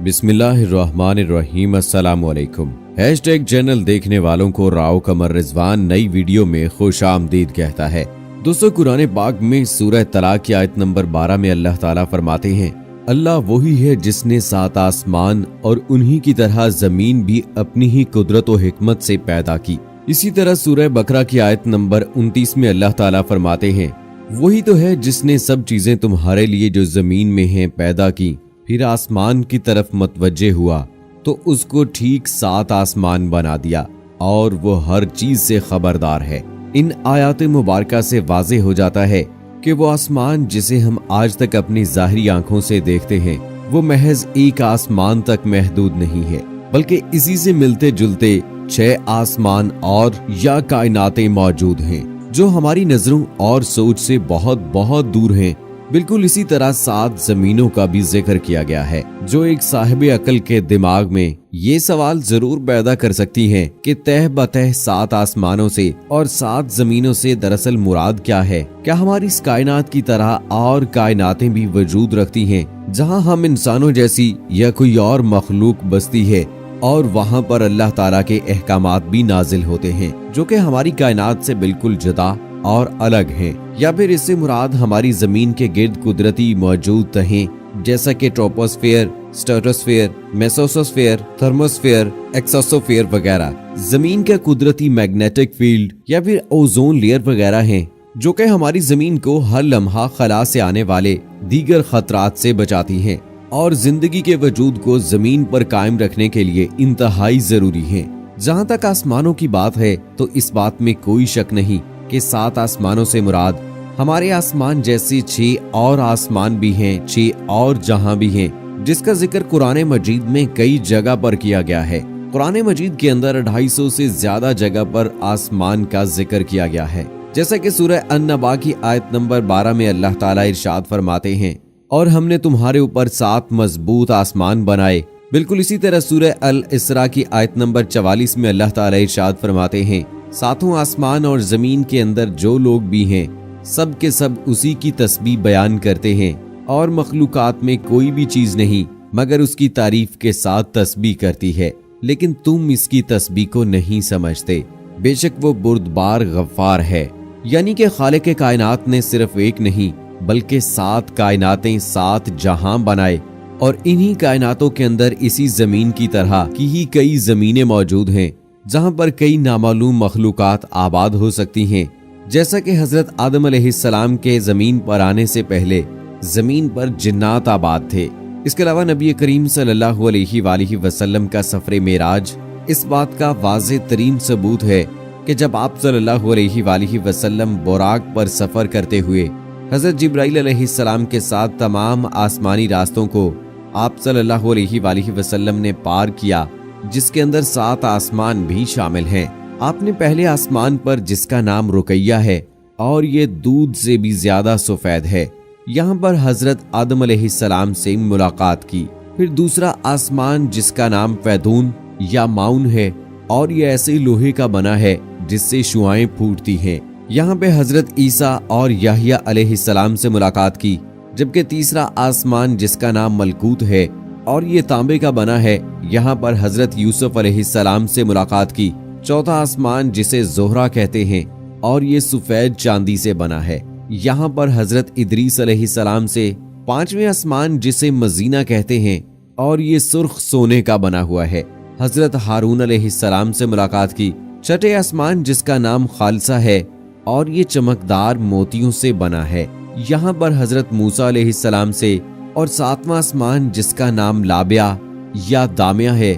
बिस्मिल्लाहिर्रहमानिर्रहीम। अस्सलाम वालेकुम। हैशटैग चैनल देखने वालों को राव कमर रिजवान नई वीडियो में खुश आमदीद कहता है। दोस्तों, कुरान पाक में सूरह तलाक की आयत नंबर 12 में अल्लाह ताला फरमाते हैं, अल्लाह वही है जिसने 7 आसमान और उन्हीं की तरह जमीन भी अपनी ही कुदरत और हिकमत से पैदा की। इसी तरह सूरह बकरा की आयत नंबर 29 में अल्लाह ताला फरमाते हैं, वही तो है जिसने सब चीजें तुम्हारे लिए जो जमीन में हैं पैदा की, फिर आसमान की तरफ मतवज्जे हुआ तो उसको ठीक 7 आसमान बना दिया और वो हर चीज से खबरदार है। इन आयात मुबारका से वाज़े हो जाता है कि वो आसमान जिसे हम आज तक अपनी ज़ाहिरी आंखों से देखते हैं वो महज एक आसमान तक महदूद नहीं है, बल्कि इसी से मिलते जुलते 6 आसमान और या कायनातें मौजूद हैं जो हमारी नजरों और सोच से बहुत बहुत दूर हैं। बिल्कुल इसी तरह 7 जमीनों का भी जिक्र किया गया है जो एक साहिब अकल के दिमाग में ये सवाल जरूर पैदा कर सकती हैं कि तह बतह 7 आसमानों से और 7 जमीनों से दरअसल मुराद क्या है। क्या हमारी इस कायनात की तरह और कायनातें भी वजूद रखती हैं जहां हम इंसानों जैसी या कोई और मखलूक बसती है और वहां पर अल्लाह ताला के अहकामात भी नाजिल होते हैं जो कि हमारी कायनात से बिल्कुल जुदा और अलग हैं, या फिर इससे मुराद हमारी जमीन के गिर्द कुदरती मौजूद तहें जैसा कि troposphere, stratosphere, mesosphere, thermosphere, exosphere वगैरह, जमीन का कुदरती मैग्नेटिक फील्ड या फिर ओजोन लेयर वगैरह हैं जो कि हमारी जमीन को हर लम्हा खला से आने वाले दीगर खतरात से बचाती हैं और जिंदगी के वजूद को जमीन पर कायम रखने के लिए इंतहाई जरूरी हैं। जहाँ तक आसमानों की बात है तो इस बात में कोई शक नहीं कि 7 आसमानों से मुराद हमारे आसमान जैसे 6 और आसमान भी हैं, 6 और जहां भी हैं, जिसका जिक्र कुरान मजीद में कई जगह पर किया गया है। कुरान मजीद के अंदर 250 से ज्यादा जगह पर आसमान का जिक्र किया गया है। जैसा कि सूरह अन-नबा की आयत नंबर 12 में अल्लाह ताला इरशाद फरमाते हैं, और हमने तुम्हारे ऊपर 7 मजबूत आसमान बनाए। बिल्कुल इसी तरह सूरह अल-इसरा की आयत नंबर 44 में अल्लाह ताला इरशाद फरमाते हैं, 7 आसमान और जमीन के अंदर जो लोग भी हैं सब के सब उसी की तस्बीह बयान करते हैं और मखलूकात में कोई भी चीज नहीं मगर उसकी तारीफ के साथ तस्बीह करती है, लेकिन तुम इसकी तस्बीह को नहीं समझते। बेशक वो बुर्दबार गफ्फार है। यानी कि खालिक के कायनात ने सिर्फ एक नहीं बल्कि 7 कायनातें 7 जहां बनाए और इन्हीं कायनातों के अंदर इसी जमीन की तरह की ही कई जमीनें मौजूद हैं जहां पर कई नामालूम मखलूकात आबाद हो सकती हैं। जैसा कि हजरत आदम अलैहिस्सलाम के जमीन पर आने से पहले जमीन पर जिन्नात आबाद थे। इसके अलावा नबी करीम सल्लल्लाहु अलैहि वसल्लम का सफर मेराज इस बात का वाज़े तरीन सबूत है कि जब आप सल्लल्लाहु अलैहि वसल्लम बुराक पर सफर करते हुए हजरत जिब्राइल अलैहिस्सलाम के साथ तमाम आसमानी रास्तों को आप सल्लल्लाहु अलैहि वसल्लम ने पार किया, जिसके अंदर 7 आसमान भी शामिल हैं। आपने पहले आसमान पर जिसका नाम रुकैया है और ये दूध से भी ज्यादा सफेद है, यहाँ पर हजरत आदम अलैहिस्सलाम से मुलाकात की। फिर दूसरा आसमान जिसका नाम फैदून या माउन है और ये ऐसे लोहे का बना है जिससे शुआएं फूटती हैं। यहाँ पे हजरत ईसा और याहिया अलैहिस्सलाम से मुलाकात की। जबकि तीसरा आसमान जिसका नाम मलकूत है और ये तांबे का बना है, यहाँ पर हजरत यूसुफ अलैहिस्सलाम से मुलाकात की। चौथा आसमान जिसे जोहरा कहते हैं और ये सफेद चांदी से बना है, यहाँ पर हजरत इदरीस अलैहिस्सलाम से। 5वें आसमान जिसे मजीना कहते हैं और ये सुर्ख सोने का बना हुआ है, हजरत हारून अलैहिस्सलाम से मुलाकात की। 6ठे आसमान जिसका नाम खालसा है और ये चमकदार मोतियों से बना है, यहाँ पर हजरत मूसा अलैहिस्सलाम से। और 7वां आसमान जिसका नाम लाबिया या दामिया है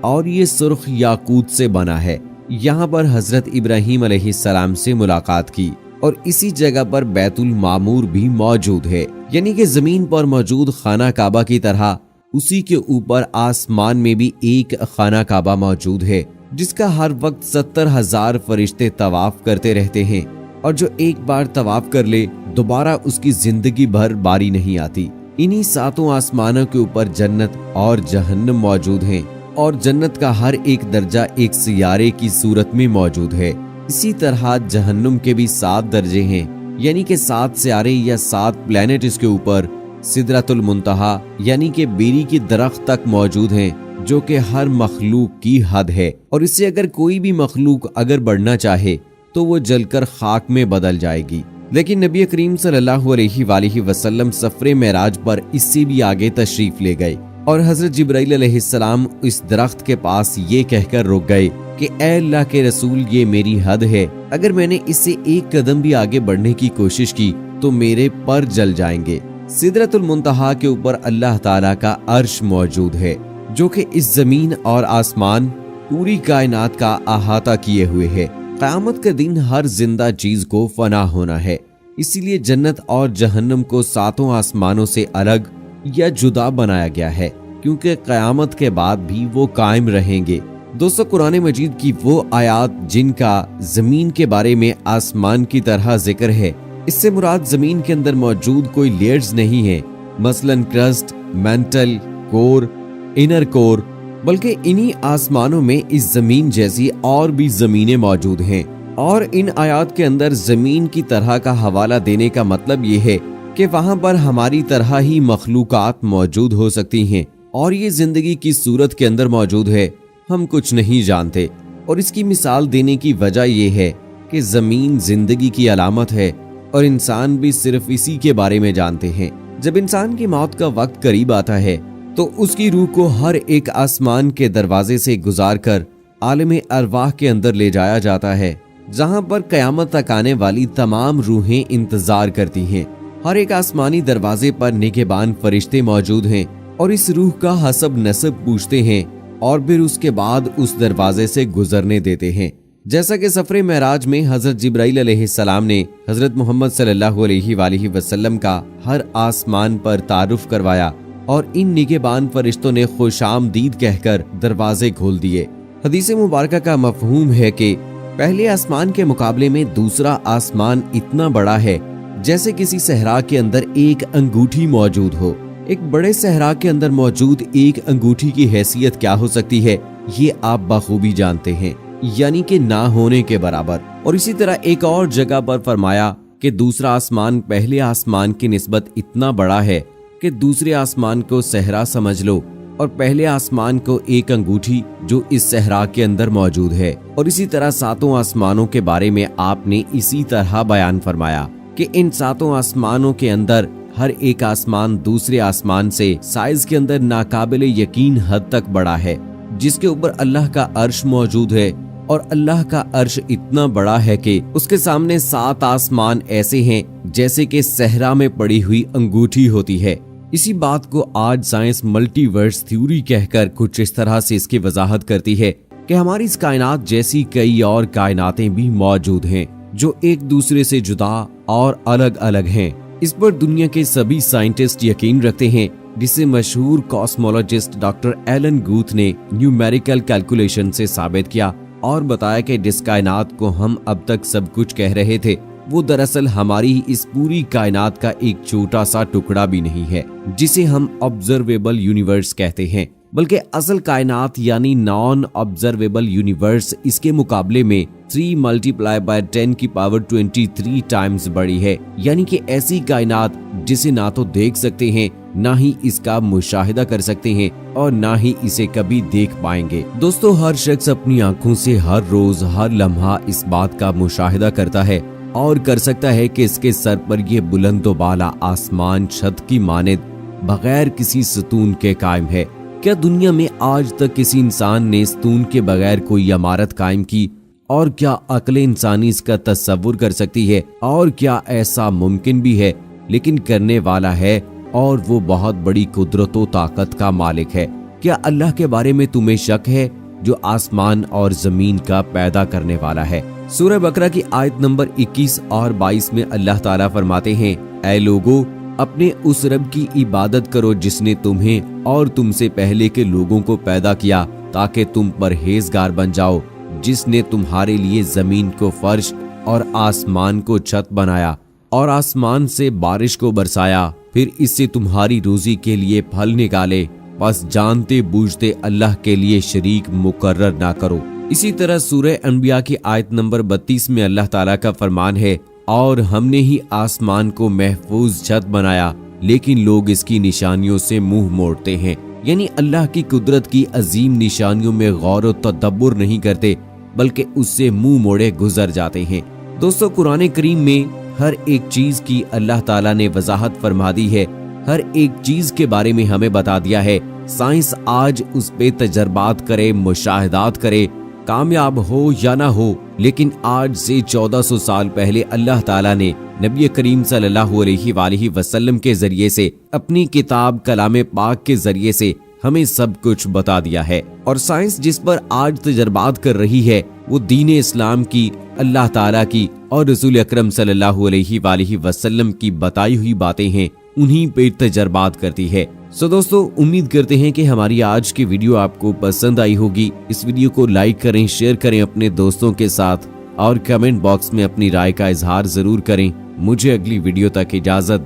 और ये सुर्ख याकूत से बना है, यहाँ पर हजरत इब्राहीम अलैहिस्सलाम से मुलाकात की। और इसी जगह पर बैतुल मामूर भी मौजूद है। यानी कि जमीन पर मौजूद खाना काबा की तरह उसी के ऊपर आसमान में भी एक खाना काबा मौजूद है जिसका हर वक्त 70,000 फरिश्ते तवाफ करते रहते हैं और जो एक बार तवाफ कर ले दोबारा उसकी जिंदगी भर बारी नहीं आती। इन्हीं 7 आसमानों के ऊपर जन्नत और जहन्नम मौजूद हैं और जन्नत का हर एक दर्जा एक सियारे की सूरत में मौजूद है। इसी तरह जहन्नुम के भी 7 दर्जे हैं, यानी कि 7 सियारे या 7 प्लेनेट इसके ऊपर सिदरतुल मुंतहा यानी कि बेरी की दरख्त तक मौजूद हैं, जो कि हर मखलूक की हद है और इससे अगर कोई भी मखलूक अगर बढ़ना चाहे तो वो जलकर खाक में बदल जाएगी। लेकिन नबी करीम सल्लल्लाहु अलैहि वसल्लम सफरे मेराज पर इससे भी आगे तशरीफ ले गए और हजरत जिब्राइल अलैहिस्सलाम इस दरख्त के पास ये कहकर रुक गए कि ऐ अल्लाह के रसूल, ये मेरी हद है, अगर मैंने इससे एक कदम भी आगे बढ़ने की कोशिश की तो मेरे पर जल जाएंगे। सिदरतुल मुंतहा के ऊपर अल्लाह ताला का अर्श मौजूद है, जो कि इस जमीन और आसमान पूरी कायनात का अहाता किए हुए है। क़यामत के दिन हर जिंदा चीज को फना होना है, इसीलिए जन्नत और जहन्नम को सातों आसमानों से अलग या जुदा बनाया गया है, क्योंकि क़यामत के बाद भी वो कायम रहेंगे। दोस्तों, कुरान मजीद की वो आयात जिनका जमीन के बारे में आसमान की तरह जिक्र है, इससे मुराद जमीन के अंदर मौजूद कोई लेयर्स नहीं है, मसलन crust, mental, core, inner core, बल्कि इन्हीं आसमानों में इस जमीन जैसी और भी जमीनें मौजूद हैं। और इन आयात के अंदर जमीन की तरह का हवाला देने का मतलब ये है कि वहां पर हमारी तरह ही मखलूकात मौजूद हो सकती हैं और ये जिंदगी की सूरत के अंदर मौजूद है, हम कुछ नहीं जानते। और इसकी मिसाल देने की वजह यह है कि जमीन जिंदगी की अलामत है और इंसान भी सिर्फ इसी के बारे में जानते हैं। जब इंसान की मौत का वक्त करीब आता है तो उसकी रूह को हर एक आसमान के दरवाजे से गुजार कर आलम अरवाह के अंदर ले जाया जाता है, जहां पर कयामत तक आने वाली तमाम रूहें इंतजार करती हैं। हर एक आसमानी दरवाजे पर निगहबान फरिश्ते मौजूद हैं और इस रूह का हसब नसब पूछते हैं और फिर उसके बाद उस दरवाजे से गुजरने देते हैं। जैसा कि सफरे मेराज में हजरत जिब्राइल अलैहिस्सलाम ने हजरत मोहम्मद सल्लल्लाहु अलैहि वसल्लम का हर आसमान पर तारुफ करवाया और इन निगहबान फरिश्तों ने खुशामदीद कहकर दरवाजे खोल दिए। हदीस मुबारक का मफहूम है कि पहले आसमान के मुकाबले में दूसरा आसमान इतना बड़ा है जैसे किसी सहरा के अंदर एक अंगूठी मौजूद हो। एक बड़े सहरा के अंदर मौजूद एक अंगूठी की हैसियत क्या हो सकती है, ये आप बखूबी जानते हैं, यानी कि ना होने के बराबर। और इसी तरह एक और जगह पर फरमाया कि दूसरा आसमान पहले आसमान की निस्बत इतना बड़ा है कि दूसरे आसमान को सहरा समझ लो और पहले आसमान को एक अंगूठी जो इस सहरा के अंदर मौजूद है। और इसी तरह सातों आसमानों के बारे में आपने इसी तरह बयान फरमाया कि इन सातों आसमानों के अंदर हर एक आसमान दूसरे आसमान से साइज के अंदर नाकाबिले यकीन हद तक बड़ा है, जिसके ऊपर अल्लाह का अर्श मौजूद है। और अल्लाह का अर्श इतना बड़ा है कि उसके सामने सात आसमान ऐसे हैं जैसे कि सहरा में पड़ी हुई अंगूठी होती है। इसी बात को आज साइंस मल्टीवर्स थ्योरी कहकर कुछ इस तरह से इसकी वजाहत करती है कि हमारी इस कायनात जैसी कई और कायनातें भी मौजूद हैं जो एक दूसरे से जुदा और अलग अलग हैं। इस पर दुनिया के सभी साइंटिस्ट यकीन रखते हैं, जिसे मशहूर कॉस्मोलॉजिस्ट डॉक्टर एलन गुथ ने न्यूमेरिकल कैलकुलेशन से साबित किया और बताया कि जिस कायनात को हम अब तक सब कुछ कह रहे थे वो दरअसल हमारी इस पूरी कायनात का एक छोटा सा टुकड़ा भी नहीं है, जिसे हम ऑब्जर्वेबल यूनिवर्स कहते हैं, बल्कि असल कायनात यानी नॉन ऑब्जर्वेबल यूनिवर्स इसके मुकाबले में 3 × 10⁻23 टाइम्स बड़ी है। यानी कि ऐसी कायनात जिसे ना तो देख सकते हैं, ना ही इसका मुशाहिदा कर सकते हैं और ना ही इसे कभी देख पाएंगे। दोस्तों, हर शख्स अपनी आंखों से हर रोज हर लम्हा इस बात का मुशाहिदा करता है और कर सकता है कि इसके सर पर यह बुलंदोबाला आसमान छत की मानिद बगैर किसी सतून के कायम है। क्या दुनिया में आज तक किसी इंसान ने सतून के बगैर कोई इमारत कायम की? और क्या अक्ल इंसानी इसका तस्वुर कर सकती है? और क्या ऐसा मुमकिन भी है? लेकिन करने वाला है और वो बहुत बड़ी कुदरत व ताकत का मालिक है। क्या अल्लाह के बारे में तुम्हें शक है जो आसमान और जमीन का पैदा करने वाला है? सूरह बकरा की आयत नंबर 21 और 22 में अल्लाह ताला फरमाते हैं, ऐ लोगो, अपने उस रब की इबादत करो जिसने तुम्हें और तुमसे पहले के लोगों को पैदा किया ताकि तुम परहेजगार बन जाओ, जिसने तुम्हारे लिए जमीन को फर्श और आसमान को छत बनाया और आसमान से बारिश को बरसाया, फिर इससे तुम्हारी रोजी के लिए फल निकाले, बस जानते बूझते अल्लाह के लिए शरीक मुकर्रर ना करो। इसी तरह सूरह अनबिया की आयत नंबर 32 में अल्लाह ताला का फरमान है, और हमने ही आसमान को महफूज छत बनाया, लेकिन लोग इसकी निशानियों से मुंह मोड़ते हैं, यानी अल्लाह की कुदरत की अजीम निशानियों में गौर और तदब्बुर नहीं करते, बल्कि उससे मुंह मोड़े गुजर जाते हैं। दोस्तों, कुरान करीम में हर एक चीज की अल्लाह ताला ने वजाहत फरमा दी है, हर एक चीज के बारे में हमें बता दिया है। साइंस आज उस पे तजर्बात करे, मुशाहिदात करे, कामयाब हो या ना हो, लेकिन आज से 1400 साल पहले अल्लाह ताला ने नबी करीम सल्लल्लाहु अलैहि वसल्लम के जरिए से अपनी किताब कलाम पाक के जरिए से हमें सब कुछ बता दिया है। और साइंस जिस पर आज तजर्बात कर रही है वो दीन इस्लाम की, अल्लाह ताला की और रसूल अकरम सल्लल्लाहु अलैहि वसल्लम की बताई हुई बातें हैं, उन्हीं पे तजर्बात करती है। सो दोस्तों, उम्मीद करते हैं कि हमारी आज की वीडियो आपको पसंद आई होगी। इस वीडियो को लाइक करें, शेयर करें अपने दोस्तों के साथ और कमेंट बॉक्स में अपनी राय का इजहार जरूर करें। मुझे अगली वीडियो तक इजाजत दें।